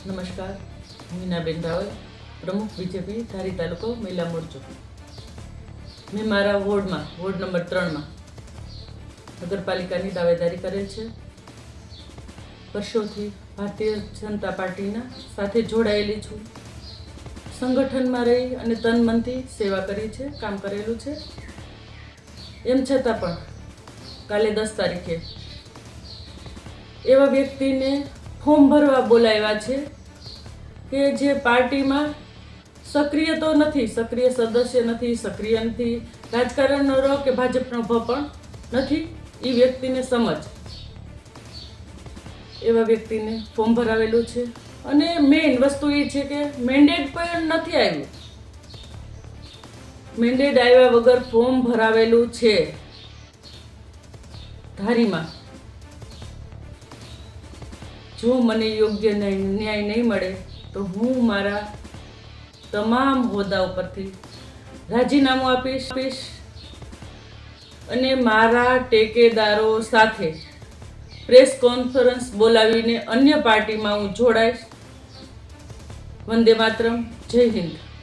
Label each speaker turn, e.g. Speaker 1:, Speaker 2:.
Speaker 1: નમસ્કાર, હું મીનાબેન રાવલ, પ્રમુખ બીજેપી ધારી તાલુકો મહિલા મોરચો. મેં મારા વોર્ડ નંબર 3માં નગરપાલિકાની દાવેદારી કરેલ છે. વર્ષોથી ભારતીય જનતા પાર્ટીના સાથે જોડાયેલી છું. સંગઠનમાં રહી અને તન મનથી સેવા કરી છે, કામ કરેલું છે. એમ છતાં પણ કાલે 10 તારીખે એવા વ્યક્તિને ફોર્મ ભરવા બોલાવ્યા છે કે જે પાર્ટીમાં સક્રિય તો નથી, સક્રિય સદસ્ય નથી, સક્રિય નથી, રાજકારણનો ર કે ભાજપનો ભ પણ નથી. એ વ્યક્તિને સમજ એવા વ્યક્તિને ફોર્મ ભરાવેલું છે. અને મેઇન વસ્તુ એ છે કે મેન્ડેટ પણ નથી આવ્યું. મેન્ડેટ આવ્યા વગર ફોર્મ ભરાવેલું છે ધારીમાં. જો મને યોગ્ય ન્યાય નહીં મળે તો હું મારા તમામ હોદ્દા ઉપરથી રાજીનામું આપીશ અને મારા ટેકેદારો સાથે પ્રેસ કોન્ફરન્સ બોલાવીને અન્ય પાર્ટીમાં હું જોડાઈશ. વંદે માતરમ. જય હિન્દ.